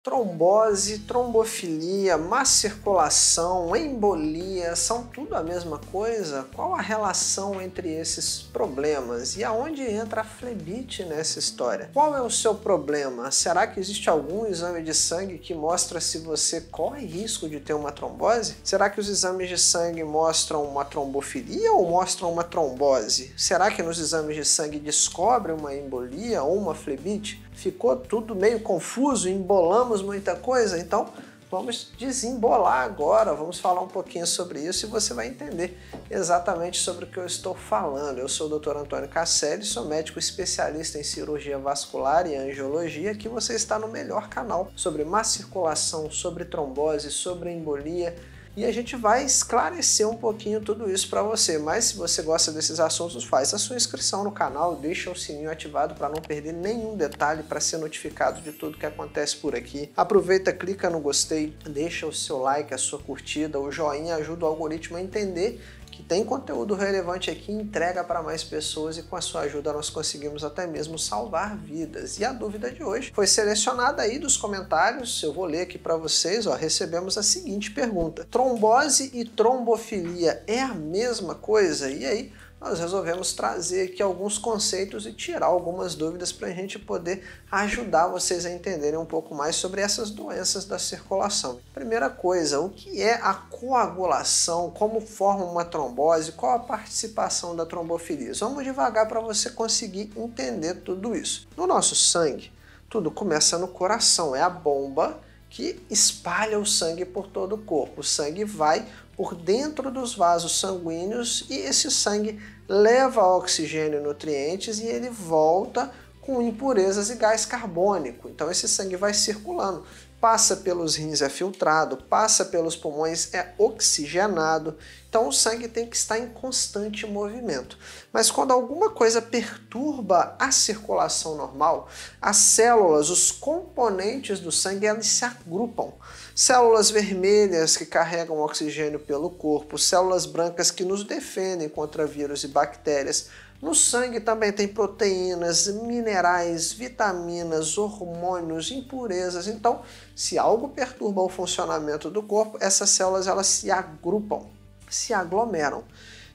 Trombose, trombofilia, má circulação, embolia, são tudo a mesma coisa? Qual a relação entre esses problemas? E aonde entra a flebite nessa história? Qual é o seu problema? Será que existe algum exame de sangue que mostra se você corre risco de ter uma trombose? Será que os exames de sangue mostram uma trombofilia ou mostram uma trombose? Será que nos exames de sangue descobre uma embolia ou uma flebite? Ficou tudo meio confuso, embolamos muita coisa? Então vamos desembolar agora, vamos falar um pouquinho sobre isso e você vai entender exatamente sobre o que eu estou falando. Eu sou o Dr. Antônio Casselli, sou médico especialista em cirurgia vascular e angiologia, que você está no melhor canal sobre má circulação, sobre trombose, sobre embolia. E a gente vai esclarecer um pouquinho tudo isso para você, mas se você gosta desses assuntos, faz a sua inscrição no canal, deixa o sininho ativado para não perder nenhum detalhe, para ser notificado de tudo que acontece por aqui. Aproveita, clica no gostei, deixa o seu like, a sua curtida, o joinha ajuda o algoritmo a entender que tem conteúdo relevante aqui, entrega para mais pessoas e com a sua ajuda nós conseguimos até mesmo salvar vidas. E a dúvida de hoje foi selecionada aí dos comentários, eu vou ler aqui para vocês, ó, recebemos a seguinte pergunta: trombose e trombofilia é a mesma coisa? E aí nós resolvemos trazer aqui alguns conceitos e tirar algumas dúvidas para a gente poder ajudar vocês a entenderem um pouco mais sobre essas doenças da circulação. Primeira coisa, o que é a coagulação, como forma uma trombose, qual a participação da trombofilia? Vamos devagar para você conseguir entender tudo isso. No nosso sangue, tudo começa no coração, é a bomba que espalha o sangue por todo o corpo. O sangue vai por dentro dos vasos sanguíneos e esse sangue leva oxigênio e nutrientes e ele volta com impurezas e gás carbônico. Então esse sangue vai circulando, passa pelos rins, é filtrado, passa pelos pulmões, é oxigenado. Então o sangue tem que estar em constante movimento. Mas quando alguma coisa perturba a circulação normal, as células, os componentes do sangue, elas se agrupam. Células vermelhas que carregam oxigênio pelo corpo, células brancas que nos defendem contra vírus e bactérias. No sangue também tem proteínas, minerais, vitaminas, hormônios, impurezas. Então, se algo perturba o funcionamento do corpo, essas células elas se agrupam, se aglomeram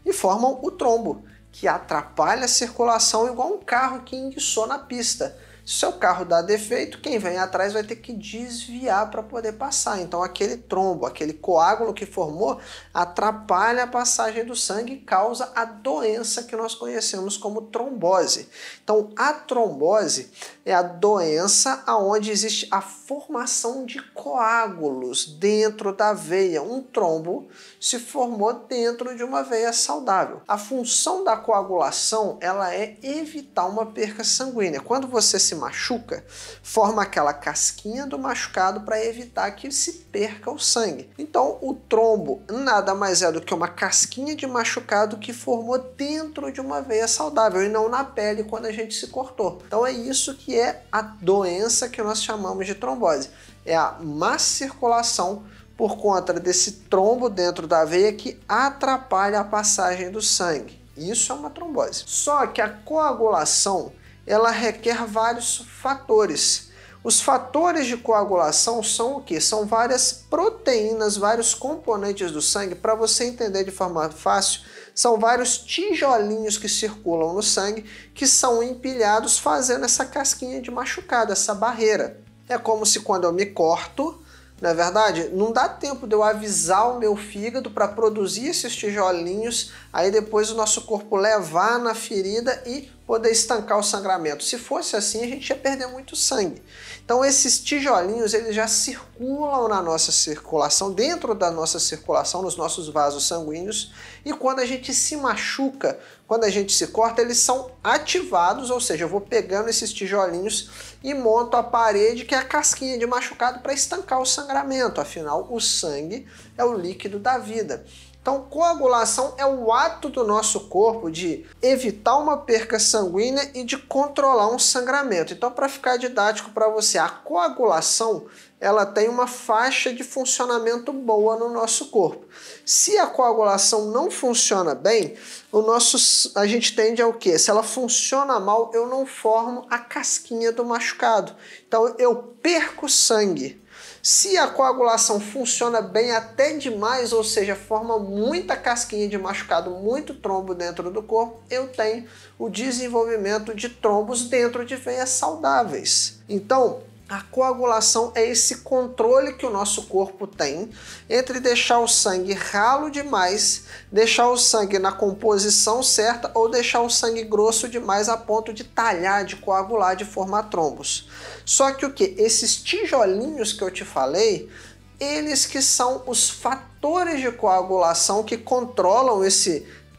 e formam o trombo, que atrapalha a circulação igual um carro que enguiçou na pista. Se o seu carro dá defeito, quem vem atrás vai ter que desviar para poder passar. Então aquele trombo, aquele coágulo que formou, atrapalha a passagem do sangue e causa a doença que nós conhecemos como trombose. Então a trombose é a doença onde existe a formação de coágulos dentro da veia. Um trombo se formou dentro de uma veia saudável. A função da coagulação ela é evitar uma perca sanguínea. Quando você se machuca, forma aquela casquinha do machucado para evitar que se perca o sangue. Então o trombo nada mais é do que uma casquinha de machucado que formou dentro de uma veia saudável e não na pele quando a gente se cortou. Então é isso que é a doença que nós chamamos de trombose. É a má circulação por conta desse trombo dentro da veia que atrapalha a passagem do sangue. Isso é uma trombose. Só que a coagulação ela requer vários fatores. Os fatores de coagulação são o quê? São várias proteínas, vários componentes do sangue. Para você entender de forma fácil, são vários tijolinhos que circulam no sangue que são empilhados fazendo essa casquinha de machucado, essa barreira. É como se quando eu me corto, não é verdade? Não dá tempo de eu avisar o meu fígado para produzir esses tijolinhos, aí depois o nosso corpo levar na ferida e poder estancar o sangramento. Se fosse assim, a gente ia perder muito sangue. Então esses tijolinhos, eles já circulam na nossa circulação, dentro da nossa circulação, nos nossos vasos sanguíneos, e quando a gente se machuca, quando a gente se corta, eles são ativados, ou seja, eu vou pegando esses tijolinhos e monto a parede, que é a casquinha de machucado, para estancar o sangramento. Afinal, o sangue é o líquido da vida. Então, coagulação é o ato do nosso corpo de evitar uma perca sanguínea e de controlar um sangramento. Então, para ficar didático para você, a coagulação ela tem uma faixa de funcionamento boa no nosso corpo. Se a coagulação não funciona bem, a gente tende ao quê? Se ela funciona mal, eu não formo a casquinha do machucado. Então, eu perco sangue. Se a coagulação funciona bem até demais, ou seja, forma muita casquinha de machucado, muito trombo dentro do corpo, eu tenho o desenvolvimento de trombos dentro de veias saudáveis. Então, a coagulação é esse controle que o nosso corpo tem entre deixar o sangue ralo demais, deixar o sangue na composição certa ou deixar o sangue grosso demais a ponto de talhar, de coagular, de formar trombos. Só que o que? Esses tijolinhos que eu te falei, eles que são os fatores de coagulação que controlam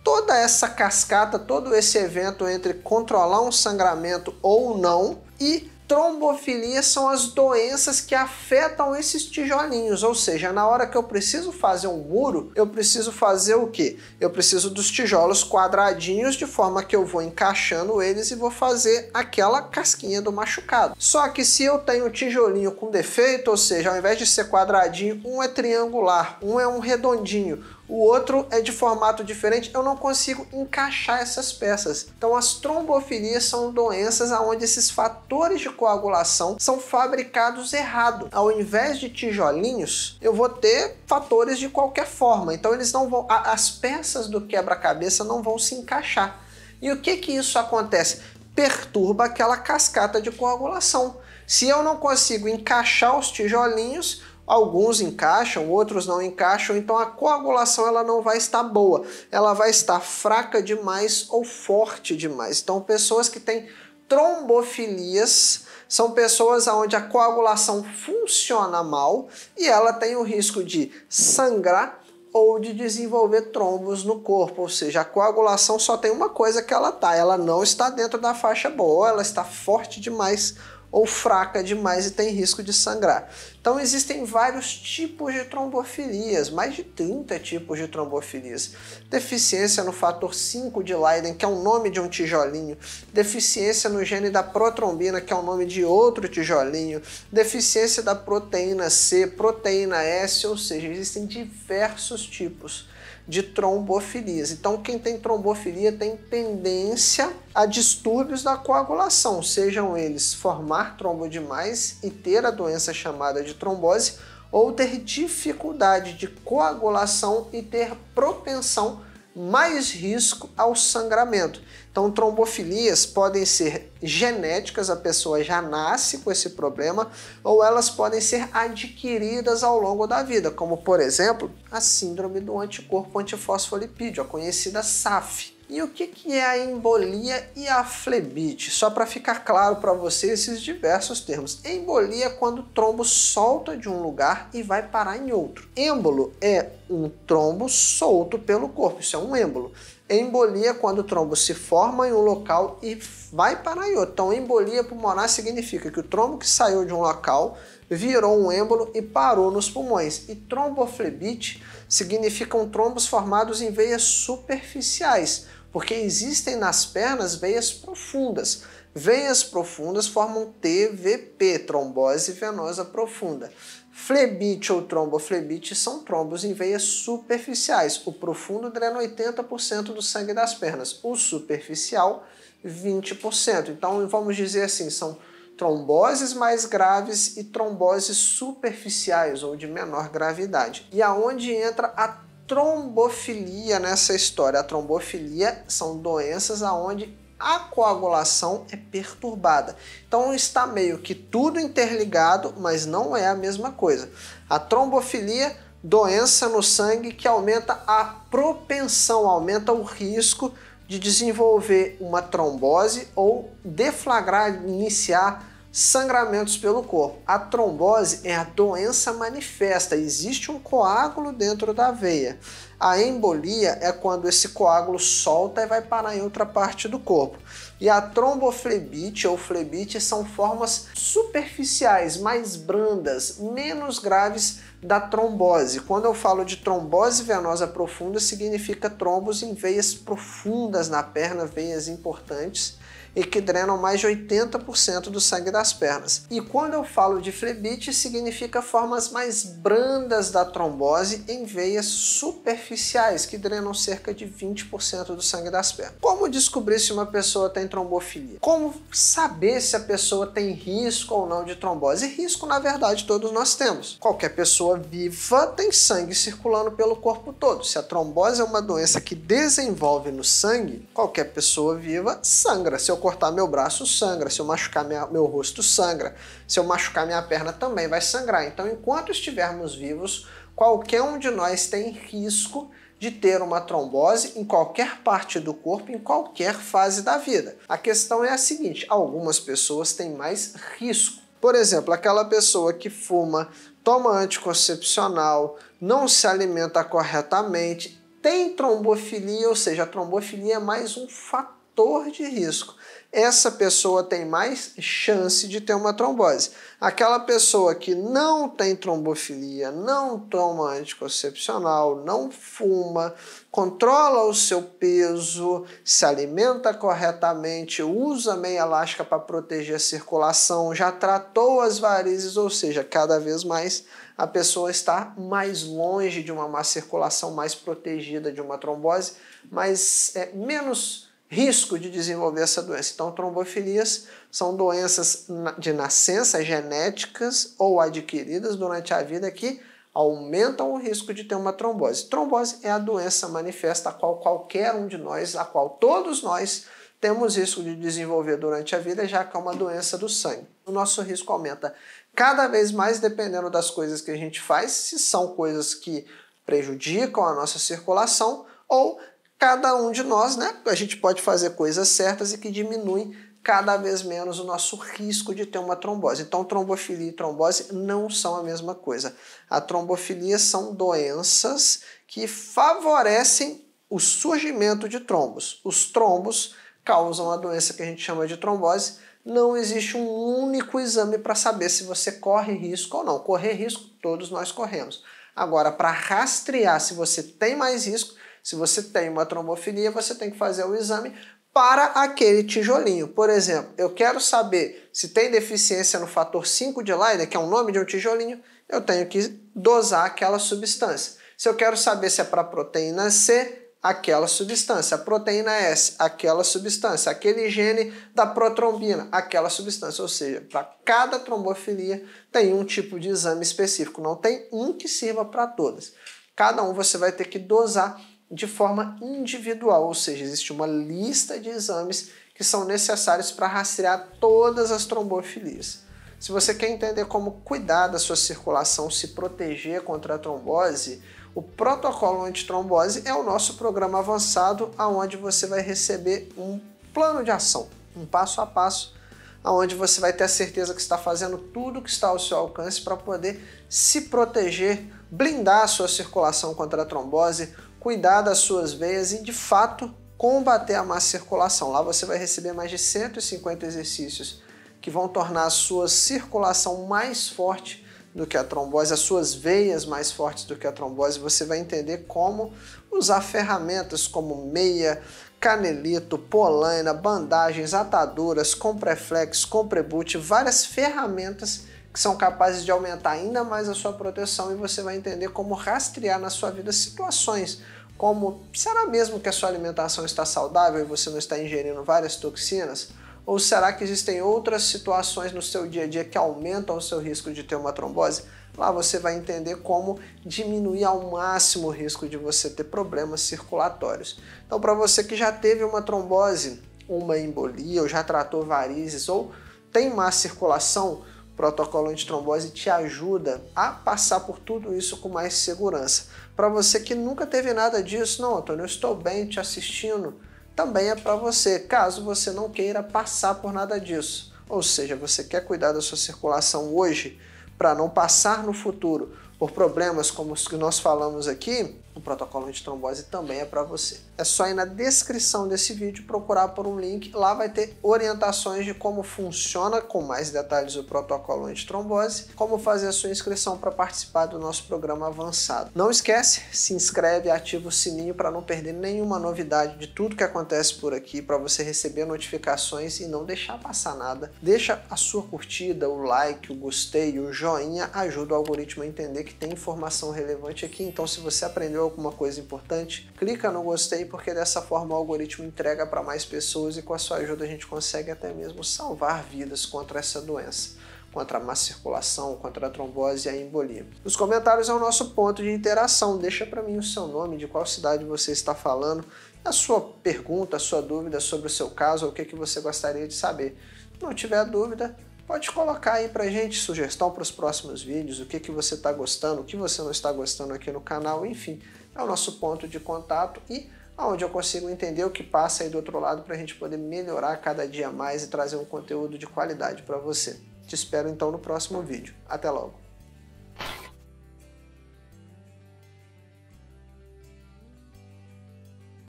toda essa cascata, todo esse evento entre controlar um sangramento ou não, e trombofilia são as doenças que afetam esses tijolinhos, ou seja, na hora que eu preciso fazer um muro, eu preciso fazer o quê? Eu preciso dos tijolos quadradinhos de forma que eu vou encaixando eles e vou fazer aquela casquinha do machucado. Só que se eu tenho tijolinho com defeito, ou seja, ao invés de ser quadradinho, um é triangular, um é um redondinho, o outro é de formato diferente, eu não consigo encaixar essas peças. Então as trombofilias são doenças onde esses fatores de coagulação são fabricados errado. Ao invés de tijolinhos, eu vou ter fatores de qualquer forma. Então eles não vão, as peças do quebra-cabeça não vão se encaixar. E o que isso acontece? Perturba aquela cascata de coagulação. Se eu não consigo encaixar os tijolinhos, alguns encaixam, outros não encaixam, então a coagulação ela não vai estar boa, ela vai estar fraca demais ou forte demais. Então pessoas que têm trombofilias são pessoas onde a coagulação funciona mal e ela tem o risco de sangrar ou de desenvolver trombos no corpo, ou seja, a coagulação só tem uma coisa que ela não está dentro da faixa boa, ou ela está forte demais ou fraca demais e tem risco de sangrar. Então existem vários tipos de trombofilias, mais de 30 tipos de trombofilias. Deficiência no fator 5 de Leiden, que é o nome de um tijolinho. Deficiência no gene da protrombina, que é o nome de outro tijolinho. Deficiência da proteína C, proteína S, ou seja, existem diversos tipos de trombofilias. Então quem tem trombofilia tem tendência a distúrbios da coagulação, sejam eles formar trombo demais e ter a doença chamada de trombose, ou ter dificuldade de coagulação e ter propensão, mais risco ao sangramento. Então trombofilias podem ser genéticas, a pessoa já nasce com esse problema, ou elas podem ser adquiridas ao longo da vida, como por exemplo a síndrome do anticorpo antifosfolipídio, a conhecida SAF. E o que é a embolia e a flebite? Só para ficar claro para você esses diversos termos. Embolia é quando o trombo solta de um lugar e vai parar em outro. Êmbolo é um trombo solto pelo corpo, isso é um êmbolo. Embolia é quando o trombo se forma em um local e vai parar em outro. Então, embolia pulmonar significa que o trombo que saiu de um local virou um êmbolo e parou nos pulmões. E tromboflebite significam trombos formados em veias superficiais, porque existem nas pernas veias profundas. Veias profundas formam TVP, trombose venosa profunda. Flebite ou tromboflebite são trombos em veias superficiais. O profundo drena 80% do sangue das pernas, o superficial 20%. Então vamos dizer assim, são tromboses mais graves e tromboses superficiais ou de menor gravidade. E aonde entra a trombofilia nessa história? A trombofilia são doenças aonde a coagulação é perturbada. Então está meio que tudo interligado, mas não é a mesma coisa. A trombofilia, doença no sangue que aumenta a propensão, aumenta o risco de desenvolver uma trombose ou deflagrar, iniciar Sangramentos pelo corpo. A trombose é a doença manifesta, existe um coágulo dentro da veia. A embolia é quando esse coágulo solta e vai parar em outra parte do corpo. E a tromboflebite ou flebite são formas superficiais, mais brandas, menos graves da trombose. Quando eu falo de trombose venosa profunda, significa trombos em veias profundas na perna, veias importantes, e que drenam mais de 80% do sangue das pernas. E quando eu falo de flebite, significa formas mais brandas da trombose em veias superficiais, que drenam cerca de 20% do sangue das pernas. Como descobrir se uma pessoa tem trombofilia? Como saber se a pessoa tem risco ou não de trombose? Risco, na verdade, todos nós temos. Qualquer pessoa viva tem sangue circulando pelo corpo todo. Se a trombose é uma doença que desenvolve no sangue, qualquer pessoa viva sangra. Se eu cortar meu braço, sangra. Se eu machucar meu rosto, sangra. Se eu machucar minha perna, também vai sangrar. Então, enquanto estivermos vivos, qualquer um de nós tem risco de ter uma trombose em qualquer parte do corpo, em qualquer fase da vida. A questão é a seguinte: algumas pessoas têm mais risco. Por exemplo, aquela pessoa que fuma, toma anticoncepcional, não se alimenta corretamente, tem trombofilia, ou seja, a trombofilia é mais um fator de risco. Essa pessoa tem mais chance de ter uma trombose. Aquela pessoa que não tem trombofilia, não toma anticoncepcional, não fuma, controla o seu peso, se alimenta corretamente, usa meia elástica para proteger a circulação, já tratou as varizes, ou seja, cada vez mais a pessoa está mais longe de uma má circulação, mais protegida de uma trombose, mas menos risco de desenvolver essa doença. Então, trombofilias são doenças de nascença, genéticas ou adquiridas durante a vida que aumentam o risco de ter uma trombose. Trombose é a doença manifesta a qual qualquer um de nós, a qual todos nós temos risco de desenvolver durante a vida, já que é uma doença do sangue. O nosso risco aumenta cada vez mais dependendo das coisas que a gente faz, se são coisas que prejudicam a nossa circulação ou cada um de nós, né? A gente pode fazer coisas certas e que diminuem cada vez menos o nosso risco de ter uma trombose. Então, trombofilia e trombose não são a mesma coisa. A trombofilia são doenças que favorecem o surgimento de trombos. Os trombos causam a doença que a gente chama de trombose. Não existe um único exame para saber se você corre risco ou não. Correr risco, todos nós corremos. Agora, para rastrear se você tem mais risco, se você tem uma trombofilia, você tem que fazer o exame para aquele tijolinho. Por exemplo, eu quero saber se tem deficiência no fator 5 de Leiden, que é o nome de um tijolinho, eu tenho que dosar aquela substância. Se eu quero saber se é para a proteína C, aquela substância. A proteína S, aquela substância. Aquele gene da protrombina, aquela substância. Ou seja, para cada trombofilia tem um tipo de exame específico. Não tem um que sirva para todas. Cada um você vai ter que dosar de forma individual, ou seja, existe uma lista de exames que são necessários para rastrear todas as trombofilias. Se você quer entender como cuidar da sua circulação, se proteger contra a trombose, o protocolo antitrombose é o nosso programa avançado, onde você vai receber um plano de ação, um passo a passo, onde você vai ter a certeza que está fazendo tudo que está ao seu alcance para poder se proteger, blindar a sua circulação contra a trombose, cuidar das suas veias e, de fato, combater a má circulação. Lá você vai receber mais de 150 exercícios que vão tornar a sua circulação mais forte do que a trombose, as suas veias mais fortes do que a trombose. Você vai entender como usar ferramentas como meia, canelito, polaina, bandagens, ataduras, compreflex, compreboot, várias ferramentas que são capazes de aumentar ainda mais a sua proteção, e você vai entender como rastrear na sua vida situações como: será mesmo que a sua alimentação está saudável e você não está ingerindo várias toxinas? Ou será que existem outras situações no seu dia a dia que aumentam o seu risco de ter uma trombose? Lá você vai entender como diminuir ao máximo o risco de você ter problemas circulatórios. Então, para você que já teve uma trombose, uma embolia, ou já tratou varizes, ou tem má circulação, o protocolo antitrombose te ajuda a passar por tudo isso com mais segurança. Para você que nunca teve nada disso: não, Antônio, eu estou bem te assistindo, também é para você, caso você não queira passar por nada disso. Ou seja, você quer cuidar da sua circulação hoje para não passar no futuro por problemas como os que nós falamos aqui, o protocolo antitrombose também é para você. É só ir na descrição desse vídeo, procurar por um link, lá vai ter orientações de como funciona com mais detalhes o protocolo antitrombose, como fazer a sua inscrição para participar do nosso programa avançado. Não esquece, se inscreve e ativa o sininho para não perder nenhuma novidade de tudo que acontece por aqui, para você receber notificações e não deixar passar nada. Deixa a sua curtida, o like, o gostei, o joinha, ajuda o algoritmo a entender que tem informação relevante aqui, então se você aprendeu alguma coisa importante, clica no gostei, porque dessa forma o algoritmo entrega para mais pessoas e com a sua ajuda a gente consegue até mesmo salvar vidas contra essa doença, contra a má circulação, contra a trombose e a embolia. Os comentários é o nosso ponto de interação, deixa para mim o seu nome, de qual cidade você está falando, a sua pergunta, a sua dúvida sobre o seu caso, ou o que você gostaria de saber. Se não tiver dúvida, pode colocar aí pra gente sugestão para os próximos vídeos, o que você está gostando, o que você não está gostando aqui no canal, enfim, é o nosso ponto de contato e onde eu consigo entender o que passa aí do outro lado para a gente poder melhorar cada dia mais e trazer um conteúdo de qualidade para você. Te espero então no próximo vídeo. Até logo!